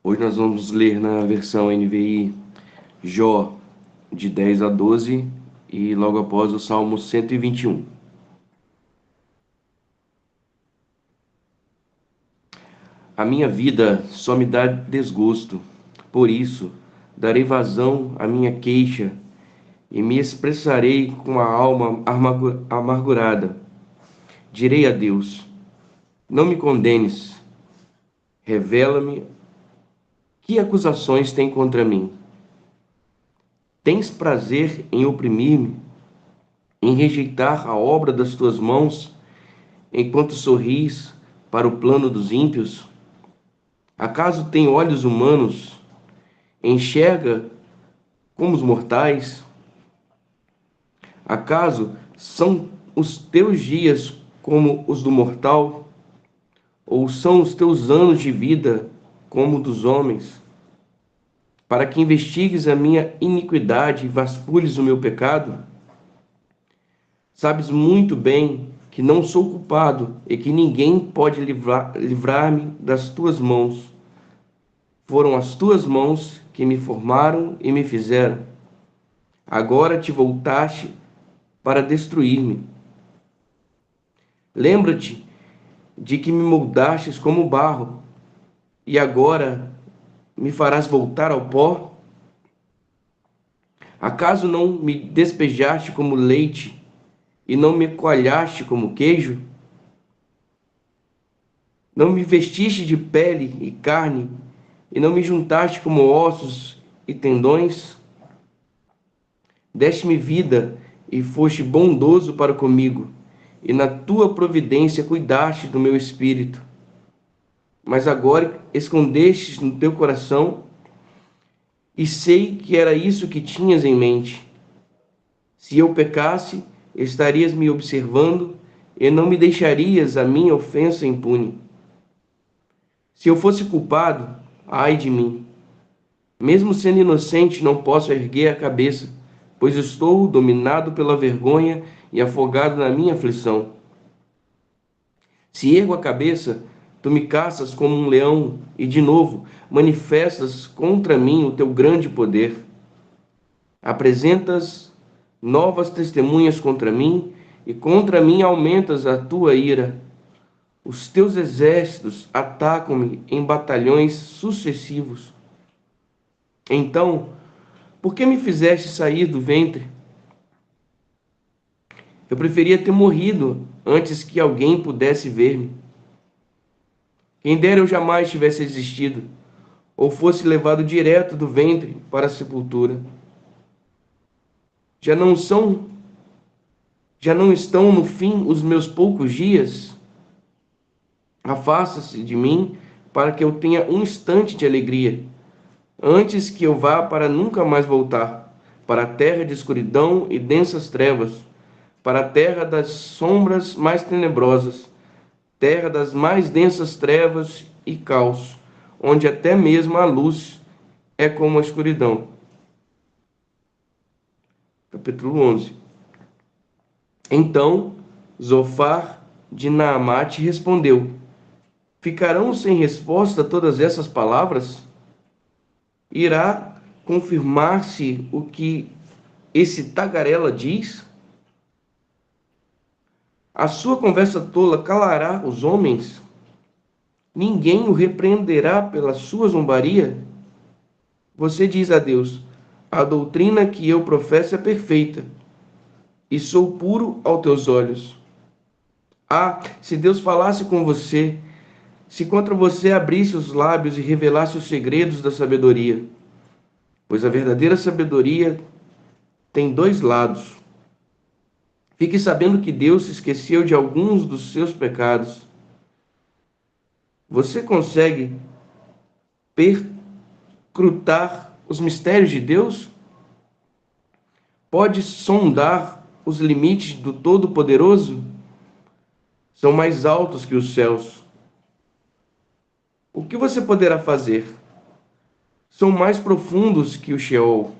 Hoje nós vamos ler na versão NVI Jó de 10 a 12 e logo após o Salmo 121. A minha vida só me dá desgosto, por isso darei vazão à minha queixa e me expressarei com a alma amargurada. Direi a Deus: não me condenes, revela-me que acusações tem contra mim. Tens prazer em oprimir-me, em rejeitar a obra das tuas mãos, enquanto sorris para o plano dos ímpios? Acaso tem olhos humanos, enxerga como os mortais? Acaso são os teus dias como os do mortal? Ou são os teus anos de vida como dos homens? Para que investigues a minha iniquidade e vasculhes o meu pecado? Sabes muito bem que não sou culpado e que ninguém pode livrar-me das tuas mãos. Foram as tuas mãos que me formaram e me fizeram. Agora te voltaste para destruir-me. Lembra-te de que me moldastes como barro, e agora me farás voltar ao pó? Acaso não me despejaste como leite e não me coalhaste como queijo? Não me vestiste de pele e carne e não me juntaste como ossos e tendões? Deste-me vida e foste bondoso para comigo, e na tua providência cuidaste do meu espírito. Mas agora escondestes no teu coração, e sei que era isso que tinhas em mente. Se eu pecasse, estarias me observando e não me deixarias a minha ofensa impune. Se eu fosse culpado, ai de mim. Mesmo sendo inocente, não posso erguer a cabeça, pois estou dominado pela vergonha e afogado na minha aflição. Se ergo a cabeça, tu me caças como um leão e, de novo, manifestas contra mim o teu grande poder. Apresentas novas testemunhas contra mim e contra mim aumentas a tua ira. Os teus exércitos atacam-me em batalhões sucessivos. Então, por que me fizeste sair do ventre? Eu preferia ter morrido antes que alguém pudesse ver-me. Quem dera eu jamais tivesse existido, ou fosse levado direto do ventre para a sepultura. Já não estão no fim os meus poucos dias? Afasta-se de mim para que eu tenha um instante de alegria, antes que eu vá para nunca mais voltar, para a terra de escuridão e densas trevas, para a terra das sombras mais tenebrosas, terra das mais densas trevas e caos, onde até mesmo a luz é como a escuridão. Capítulo 11. Então Zofar de Naamate respondeu: ficarão sem resposta todas essas palavras? Irá confirmar-se o que esse tagarela diz? A sua conversa tola calará os homens? Ninguém o repreenderá pela sua zombaria? Você diz a Deus: a doutrina que eu professo é perfeita, e sou puro aos teus olhos. Ah, se Deus falasse com você, se contra você abrisse os lábios e revelasse os segredos da sabedoria, pois a verdadeira sabedoria tem dois lados. Fique sabendo que Deus se esqueceu de alguns dos seus pecados. Você consegue perscrutar os mistérios de Deus? Pode sondar os limites do Todo-Poderoso? São mais altos que os céus. O que você poderá fazer? São mais profundos que o Sheol.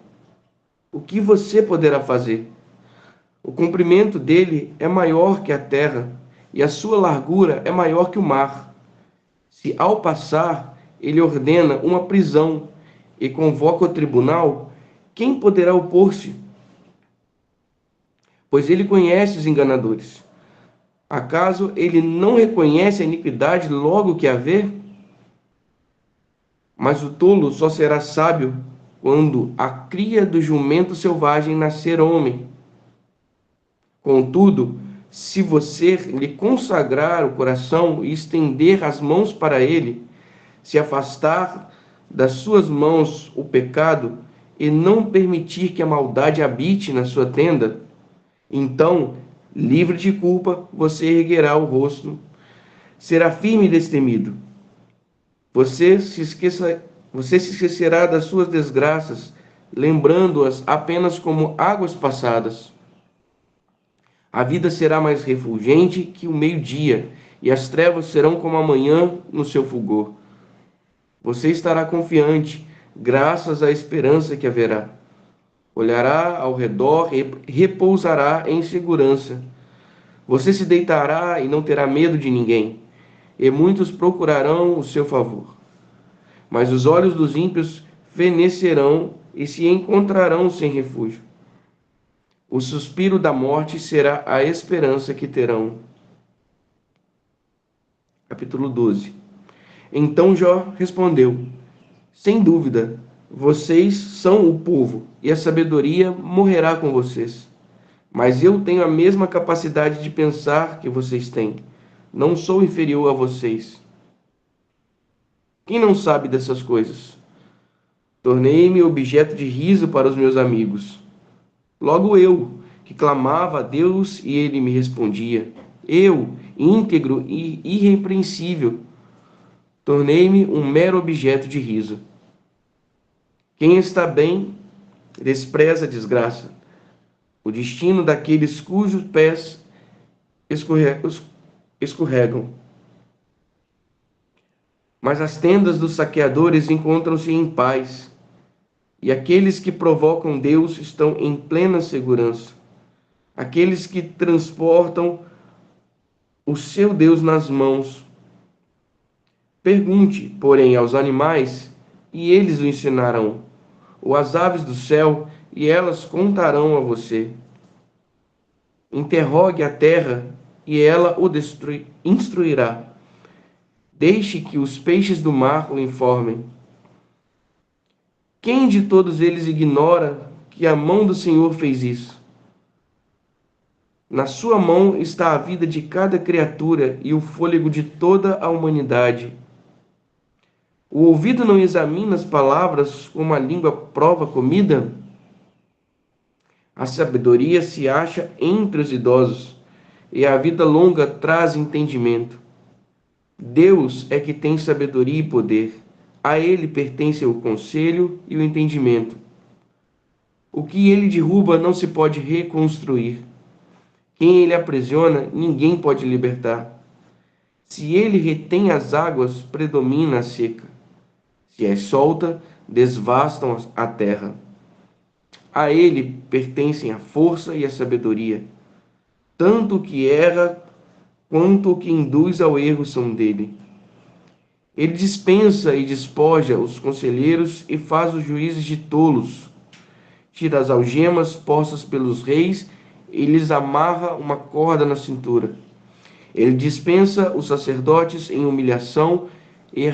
O que você poderá fazer? O comprimento dele é maior que a terra, e a sua largura é maior que o mar. Se ao passar ele ordena uma prisão e convoca o tribunal, quem poderá opor-se? Pois ele conhece os enganadores. Acaso ele não reconhece a iniquidade logo que a vê? Mas o tolo só será sábio quando a cria do jumento selvagem nascer homem. Contudo, se você lhe consagrar o coração e estender as mãos para ele, se afastar das suas mãos o pecado e não permitir que a maldade habite na sua tenda, então, livre de culpa, você erguerá o rosto, será firme e destemido. Você se esquecerá das suas desgraças, lembrando-as apenas como águas passadas. A vida será mais refulgente que o meio-dia, e as trevas serão como a manhã no seu fulgor. Você estará confiante, graças à esperança que haverá. Olhará ao redor e repousará em segurança. Você se deitará e não terá medo de ninguém, e muitos procurarão o seu favor. Mas os olhos dos ímpios fenecerão e se encontrarão sem refúgio. O suspiro da morte será a esperança que terão. Capítulo 12. Então Jó respondeu: sem dúvida, vocês são o povo, e a sabedoria morrerá com vocês. Mas eu tenho a mesma capacidade de pensar que vocês têm. Não sou inferior a vocês. Quem não sabe dessas coisas? Tornei-me objeto de riso para os meus amigos. Logo eu, que clamava a Deus e ele me respondia. Eu, íntegro e irrepreensível, tornei-me um mero objeto de riso. Quem está bem despreza a desgraça, o destino daqueles cujos pés escorregam. Mas as tendas dos saqueadores encontram-se em paz, e aqueles que provocam Deus estão em plena segurança. Aqueles que transportam o seu Deus nas mãos. Pergunte, porém, aos animais, e eles o ensinarão, ou às aves do céu, e elas contarão a você. Interrogue a terra, e ela o instruirá. Deixe que os peixes do mar o informem. Quem de todos eles ignora que a mão do Senhor fez isso? Na sua mão está a vida de cada criatura e o fôlego de toda a humanidade. O ouvido não examina as palavras como a língua prova a comida? A sabedoria se acha entre os idosos, e a vida longa traz entendimento. Deus é que tem sabedoria e poder. A ele pertence o conselho e o entendimento. O que ele derruba não se pode reconstruir. Quem ele aprisiona, ninguém pode libertar. Se ele retém as águas, predomina a seca. Se as solta, desvastam a terra. A ele pertencem a força e a sabedoria. Tanto o que erra quanto o que induz ao erro são dele. Ele dispensa e despoja os conselheiros e faz os juízes de tolos. Tira as algemas postas pelos reis e lhes amarra uma corda na cintura. Ele dispensa os sacerdotes em humilhação e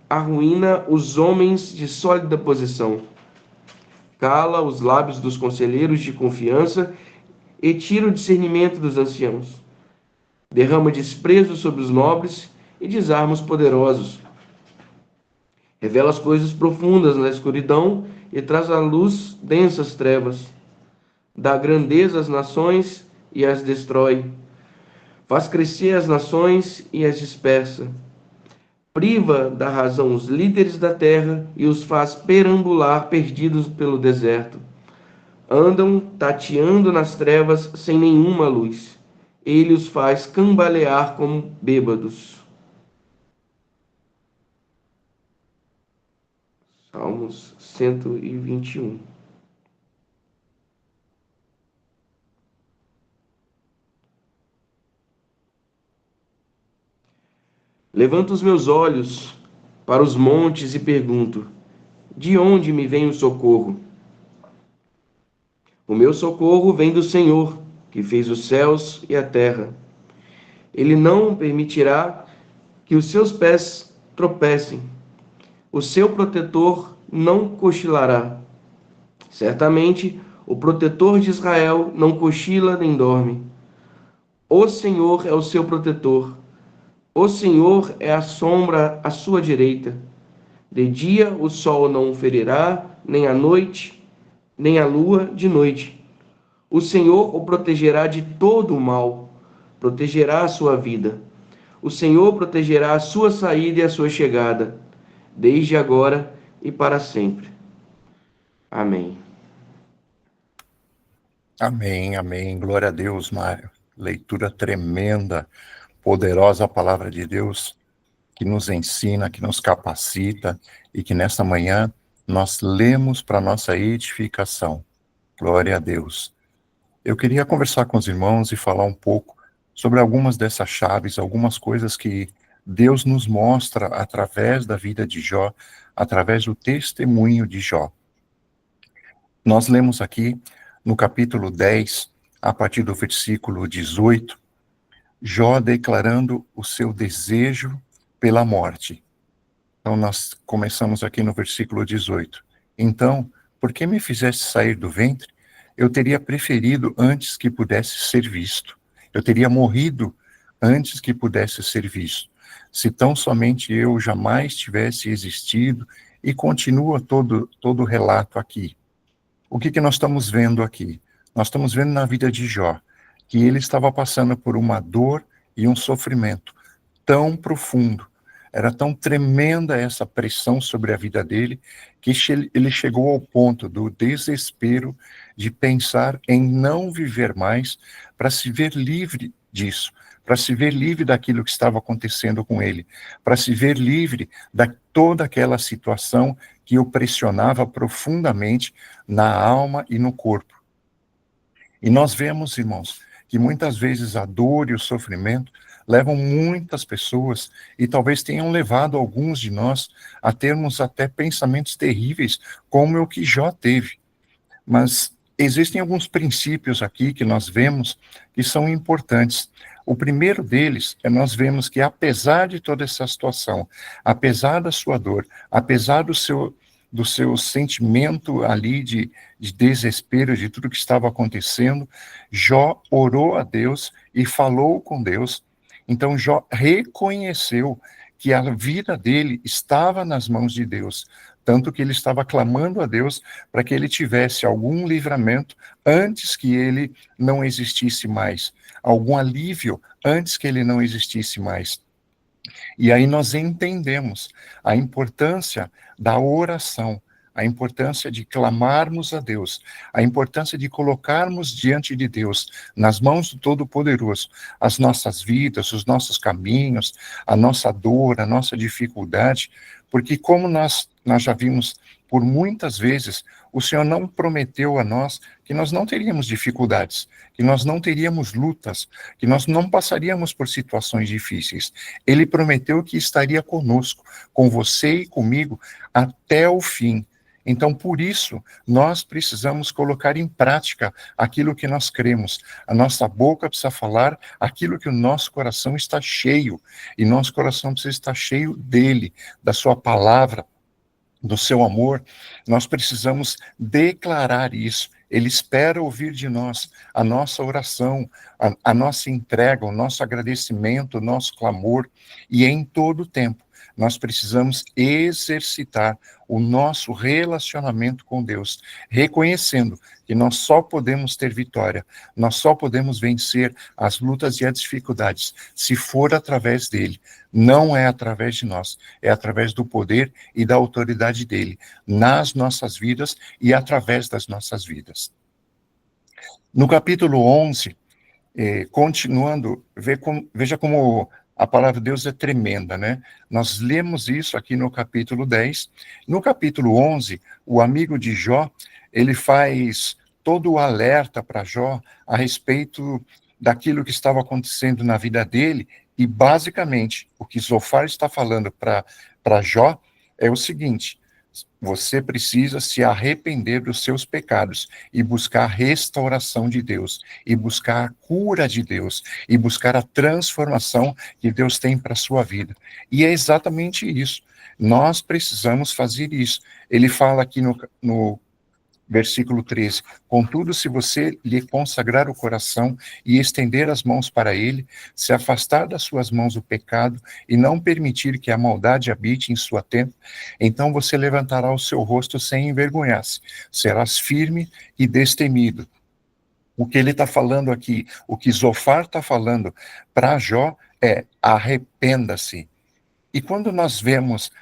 arruína os homens de sólida posição. Cala os lábios dos conselheiros de confiança e tira o discernimento dos anciãos. Derrama desprezo sobre os nobres e desarma os poderosos. Revela as coisas profundas na escuridão e traz à luz densas trevas. Dá grandeza às nações e as destrói. Faz crescer as nações e as dispersa. Priva da razão os líderes da terra e os faz perambular perdidos pelo deserto. Andam tateando nas trevas sem nenhuma luz. Ele os faz cambalear como bêbados. Salmos 121. Levanto os meus olhos para os montes e pergunto: de onde me vem o socorro? O meu socorro vem do Senhor, que fez os céus e a terra. Ele não permitirá que os seus pés tropecem. O seu protetor não cochilará. Certamente, o protetor de Israel não cochila nem dorme. O Senhor é o seu protetor. O Senhor é a sombra à sua direita. De dia o sol não o ferirá, nem a noite, nem a lua de noite. O Senhor o protegerá de todo o mal, protegerá a sua vida. O Senhor protegerá a sua saída e a sua chegada, desde agora e para sempre. Amém. Amém, amém. Glória a Deus, Mário. Leitura tremenda, poderosa a palavra de Deus, que nos ensina, que nos capacita e que nesta manhã nós lemos para nossa edificação. Glória a Deus. Eu queria conversar com os irmãos e falar um pouco sobre algumas dessas chaves, algumas coisas que Deus nos mostra através da vida de Jó, através do testemunho de Jó. Nós lemos aqui no capítulo 10, a partir do versículo 18, Jó declarando o seu desejo pela morte. Então nós começamos aqui no versículo 18. Então, por que me fizeste sair do ventre? Eu teria preferido antes que pudesse ser visto. Eu teria morrido antes que pudesse ser visto. Se tão somente eu jamais tivesse existido, e continua todo o relato aqui. O que nós estamos vendo aqui? Nós estamos vendo na vida de Jó, que ele estava passando por uma dor e um sofrimento tão profundo, era tão tremenda essa pressão sobre a vida dele, que ele chegou ao ponto do desespero de pensar em não viver mais para se ver livre disso, para se ver livre daquilo que estava acontecendo com ele, para se ver livre da toda aquela situação que o pressionava profundamente na alma e no corpo. E nós vemos, irmãos, que muitas vezes a dor e o sofrimento levam muitas pessoas, e talvez tenham levado alguns de nós a termos até pensamentos terríveis, como o que Jó teve. Mas existem alguns princípios aqui que nós vemos que são importantes. O primeiro deles é nós vemos que, apesar de toda essa situação, apesar da sua dor, apesar do seu sentimento ali de desespero, de tudo que estava acontecendo, Jó orou a Deus e falou com Deus. Então Jó reconheceu que a vida dele estava nas mãos de Deus, tanto que ele estava clamando a Deus para que ele tivesse algum livramento antes que ele não existisse mais, algum alívio antes que ele não existisse mais. E aí nós entendemos a importância da oração, a importância de clamarmos a Deus, a importância de colocarmos diante de Deus, nas mãos do Todo-Poderoso, as nossas vidas, os nossos caminhos, a nossa dor, a nossa dificuldade, porque como nós já vimos por muitas vezes, o Senhor não prometeu a nós que nós não teríamos dificuldades, que nós não teríamos lutas, que nós não passaríamos por situações difíceis. Ele prometeu que estaria conosco, com você e comigo, até o fim. Então, por isso, nós precisamos colocar em prática aquilo que nós cremos. A nossa boca precisa falar aquilo que o nosso coração está cheio, e nosso coração precisa estar cheio dele, da sua palavra, do seu amor. Nós precisamos declarar isso. Ele espera ouvir de nós a nossa oração, a nossa entrega, o nosso agradecimento, o nosso clamor, e em todo o tempo nós precisamos exercitar o nosso relacionamento com Deus, reconhecendo que nós só podemos ter vitória, nós só podemos vencer as lutas e as dificuldades se for através dele. Não é através de nós, é através do poder e da autoridade dele, nas nossas vidas e através das nossas vidas. No capítulo 11, continuando, veja como a palavra de Deus é tremenda, né? Nós lemos isso aqui no capítulo 10. No capítulo 11, o amigo de Jó, ele faz todo o alerta para Jó a respeito daquilo que estava acontecendo na vida dele, e basicamente o que Zofar está falando para para Jó é o seguinte: você precisa se arrepender dos seus pecados e buscar a restauração de Deus, e buscar a cura de Deus, e buscar a transformação que Deus tem para a sua vida. E é exatamente isso. Nós precisamos fazer isso. Ele fala aqui no versículo 13, contudo, se você lhe consagrar o coração e estender as mãos para ele, se afastar das suas mãos o pecado e não permitir que a maldade habite em sua tenda, então você levantará o seu rosto sem envergonhar-se, serás firme e destemido. O que ele está falando aqui, o que Zofar está falando para Jó é: arrependa-se. E quando nós vemos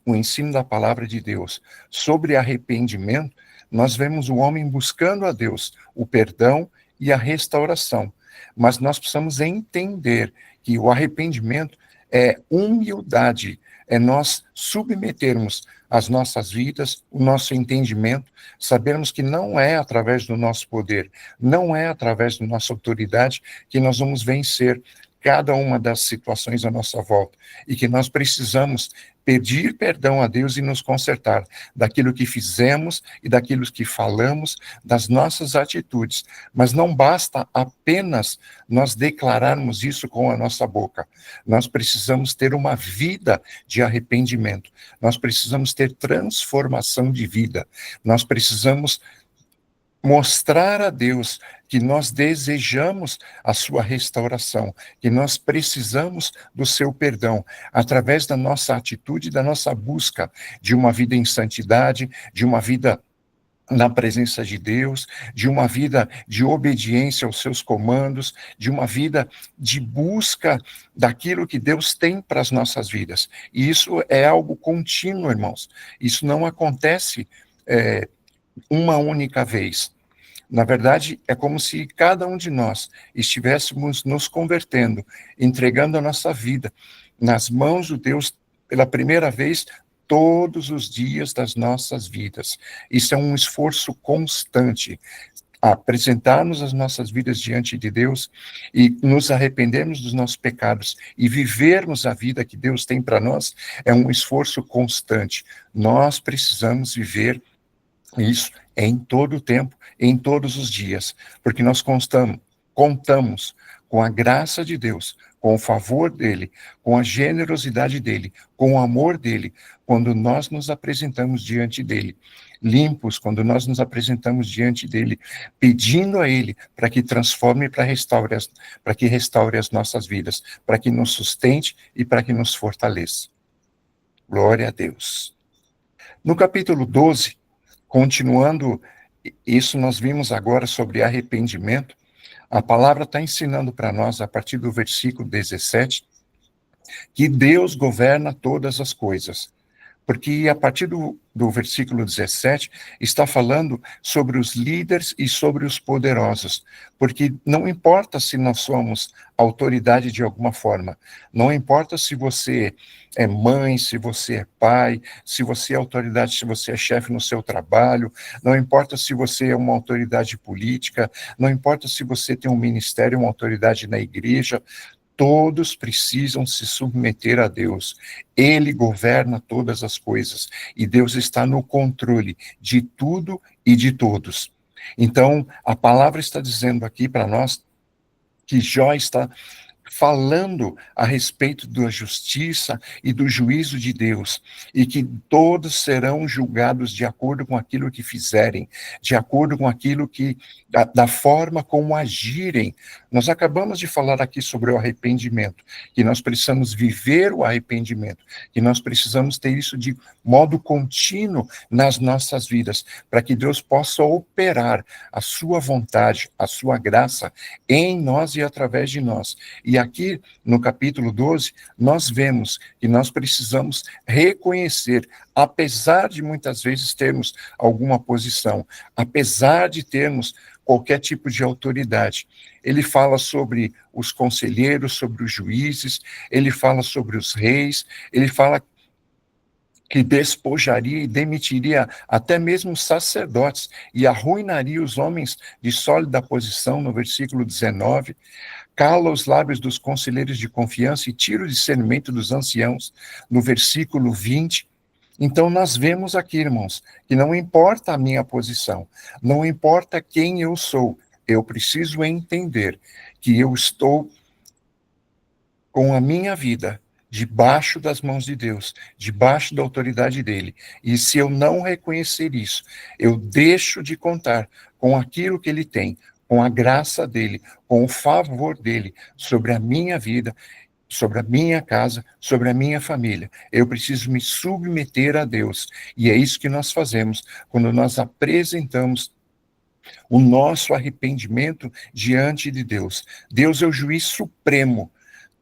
o ensino da palavra de Deus sobre arrependimento, nós vemos o homem buscando a Deus o perdão e a restauração. Mas nós precisamos entender que o arrependimento é humildade, é nós submetermos as nossas vidas, o nosso entendimento, sabermos que não é através do nosso poder, não é através da nossa autoridade que nós vamos vencer cada uma das situações à nossa volta, e que nós precisamos pedir perdão a Deus e nos consertar daquilo que fizemos e daquilo que falamos, das nossas atitudes. Mas não basta apenas nós declararmos isso com a nossa boca. Nós precisamos ter uma vida de arrependimento. Nós precisamos ter transformação de vida. Nós precisamos mostrar a Deus que nós desejamos a sua restauração, que nós precisamos do seu perdão, através da nossa atitude, da nossa busca de uma vida em santidade, de uma vida na presença de Deus, de uma vida de obediência aos seus comandos, de uma vida de busca daquilo que Deus tem para as nossas vidas. E isso é algo contínuo, irmãos. Isso não acontece uma única vez. Na verdade, é como se cada um de nós estivéssemos nos convertendo, entregando a nossa vida nas mãos de Deus pela primeira vez, todos os dias das nossas vidas. Isso é um esforço constante. Apresentarmos as nossas vidas diante de Deus e nos arrependermos dos nossos pecados e vivermos a vida que Deus tem para nós é um esforço constante. Nós precisamos viver isso em todo o tempo, em todos os dias, porque nós contamos com a graça de Deus, com o favor dele, com a generosidade dele, com o amor dele, quando nós nos apresentamos diante dele, limpos, quando nós nos apresentamos diante dele, pedindo a ele para que transforme, para que restaure as nossas vidas, para que nos sustente e para que nos fortaleça. Glória a Deus. No capítulo 12, continuando, isso nós vimos agora sobre arrependimento, a palavra está ensinando para nós, a partir do versículo 17, que Deus governa todas as coisas. Porque a partir do versículo 17, está falando sobre os líderes e sobre os poderosos. Porque não importa se nós somos autoridade de alguma forma, não importa se você é mãe, se você é pai, se você é autoridade, se você é chefe no seu trabalho, não importa se você é uma autoridade política, não importa se você tem um ministério, uma autoridade na igreja, todos precisam se submeter a Deus. Ele governa todas as coisas e Deus está no controle de tudo e de todos. Então, a palavra está dizendo aqui para nós que Jó está falando a respeito da justiça e do juízo de Deus, e que todos serão julgados de acordo com aquilo que fizerem, de acordo com aquilo que, da forma como agirem. Nós acabamos de falar aqui sobre o arrependimento, que nós precisamos viver o arrependimento, que nós precisamos ter isso de modo contínuo nas nossas vidas, para que Deus possa operar a sua vontade, a sua graça em nós e através de nós. E aqui, no capítulo 12, nós vemos que nós precisamos reconhecer, apesar de muitas vezes termos alguma posição, apesar de termos qualquer tipo de autoridade. Ele fala sobre os conselheiros, sobre os juízes, ele fala sobre os reis, ele fala que despojaria e demitiria até mesmo os sacerdotes e arruinaria os homens de sólida posição, no versículo 19. cala os lábios dos conselheiros de confiança e tira o discernimento dos anciãos, no versículo 20. Então nós vemos aqui, irmãos, que não importa a minha posição, não importa quem eu sou, eu preciso entender que eu estou com a minha vida debaixo das mãos de Deus, debaixo da autoridade dele. E se eu não reconhecer isso, eu deixo de contar com aquilo que ele tem, com a graça dele, com o favor dele sobre a minha vida, sobre a minha casa, sobre a minha família. Eu preciso me submeter a Deus. E é isso que nós fazemos quando nós apresentamos o nosso arrependimento diante de Deus. Deus é o juiz supremo.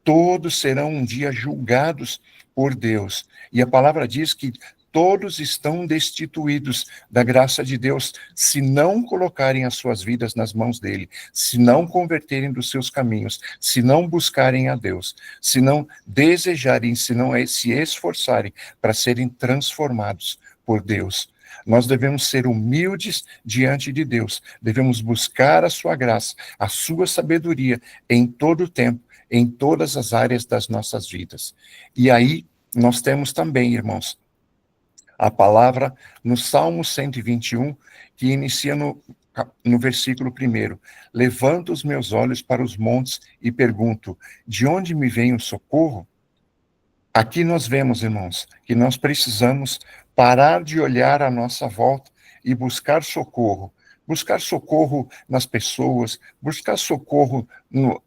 Todos serão um dia julgados por Deus. E a palavra diz que todos estão destituídos da graça de Deus se não colocarem as suas vidas nas mãos dele, se não converterem dos seus caminhos, se não buscarem a Deus, se não desejarem, se não se esforçarem para serem transformados por Deus. Nós devemos ser humildes diante de Deus, devemos buscar a sua graça, a sua sabedoria em todo o tempo, em todas as áreas das nossas vidas. E aí, nós temos também, irmãos, a palavra no Salmo 121, que inicia no versículo 1. Levanto os meus olhos para os montes e pergunto, de onde me vem o socorro? Aqui nós vemos, irmãos, que nós precisamos parar de olhar à nossa volta e buscar socorro. Buscar socorro nas pessoas, buscar socorro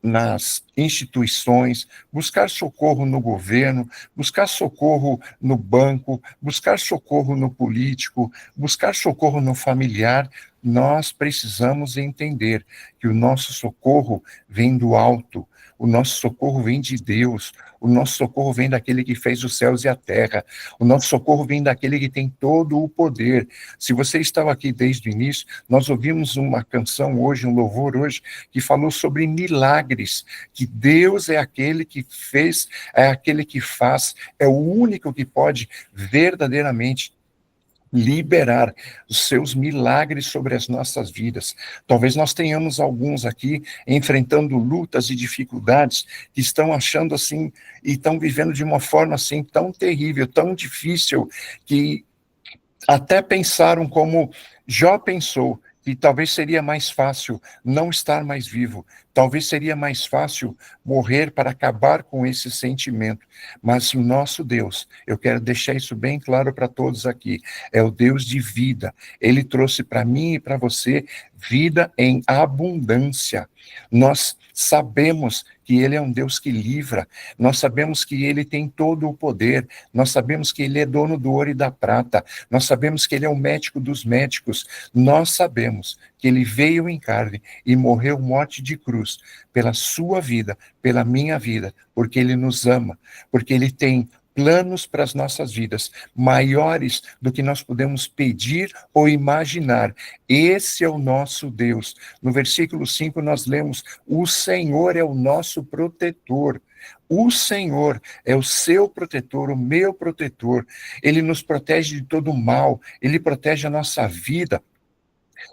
nas instituições, buscar socorro no governo, buscar socorro no banco, buscar socorro no político, buscar socorro no familiar. Nós precisamos entender que o nosso socorro vem do alto, o nosso socorro vem de Deus, o nosso socorro vem daquele que fez os céus e a terra, o nosso socorro vem daquele que tem todo o poder. Se você estava aqui desde o início, nós ouvimos uma canção hoje, um louvor hoje, que falou sobre milagres, que Deus é aquele que fez, é aquele que faz, é o único que pode verdadeiramente liberar os seus milagres sobre as nossas vidas. Talvez nós tenhamos alguns aqui enfrentando lutas e dificuldades que estão achando assim, e estão vivendo de uma forma assim tão terrível, tão difícil, que até pensaram como Jó pensou, que talvez seria mais fácil não estar mais vivo, talvez seria mais fácil morrer para acabar com esse sentimento. Mas o nosso Deus, eu quero deixar isso bem claro para todos aqui, é o Deus de vida. Ele trouxe para mim e para você vida em abundância. Nós sabemos que ele é um Deus que livra, nós sabemos que ele tem todo o poder, nós sabemos que ele é dono do ouro e da prata, nós sabemos que ele é o médico dos médicos, nós sabemos que ele veio em carne e morreu morte de cruz pela sua vida, pela minha vida, porque ele nos ama, porque ele tem planos para as nossas vidas, maiores do que nós podemos pedir ou imaginar. Esse é o nosso Deus. No versículo 5 nós lemos, o Senhor é o nosso protetor. O Senhor é o seu protetor, o meu protetor. Ele nos protege de todo mal, ele protege a nossa vida.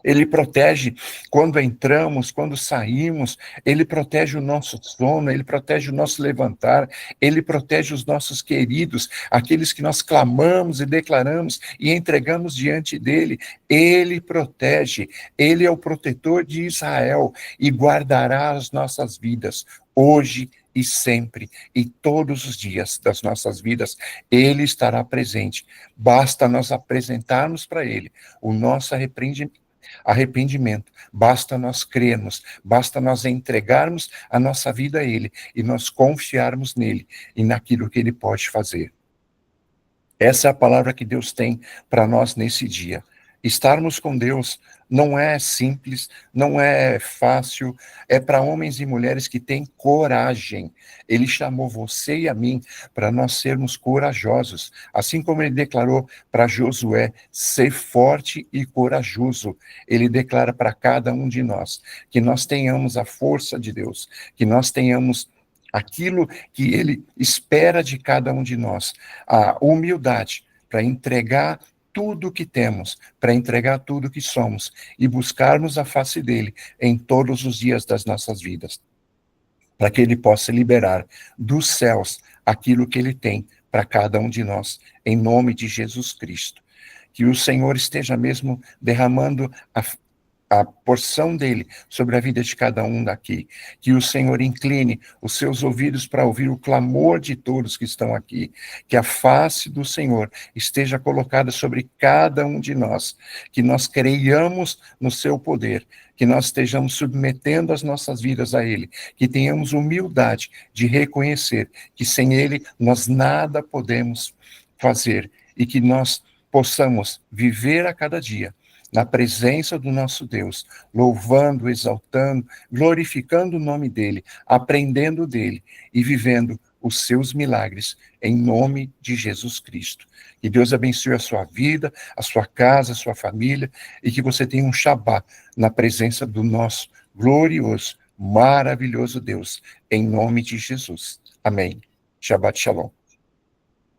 Ele protege quando entramos, quando saímos, ele protege o nosso sono, ele protege o nosso levantar, ele protege os nossos queridos, aqueles que nós clamamos e declaramos e entregamos diante dele, ele protege, ele é o protetor de Israel e guardará as nossas vidas hoje e sempre, e todos os dias das nossas vidas, ele estará presente. Basta nós apresentarmos para ele o nosso arrependimento, basta nós crermos, basta nós entregarmos a nossa vida a ele e nós confiarmos nele e naquilo que ele pode fazer. Essa é a palavra que Deus tem para nós nesse dia. Estarmos com Deus não é simples, não é fácil, é para homens e mulheres que têm coragem. Ele chamou você e a mim para nós sermos corajosos, assim como ele declarou para Josué, ser forte e corajoso. Ele declara para cada um de nós, que nós tenhamos a força de Deus, que nós tenhamos aquilo que ele espera de cada um de nós, a humildade para entregar tudo que temos, para entregar tudo que somos e buscarmos a face dele em todos os dias das nossas vidas. para que Ele possa liberar dos céus aquilo que Ele tem para cada um de nós, em nome de Jesus Cristo. Que o Senhor esteja mesmo derramando a porção dele sobre a vida de cada um daqui. Que o Senhor incline os seus ouvidos para ouvir o clamor de todos que estão aqui. Que a face do Senhor esteja colocada sobre cada um de nós. Que nós creiamos no seu poder. Que nós estejamos submetendo as nossas vidas a ele. Que tenhamos humildade de reconhecer que sem ele nós nada podemos fazer. E que nós possamos viver a cada dia na presença do nosso Deus, louvando, exaltando, glorificando o nome dele, aprendendo dele e vivendo os seus milagres, em nome de Jesus Cristo. Que Deus abençoe a sua vida, a sua casa, a sua família, e que você tenha um Shabá na presença do nosso glorioso, maravilhoso Deus, em nome de Jesus. Amém. Shabbat Shalom.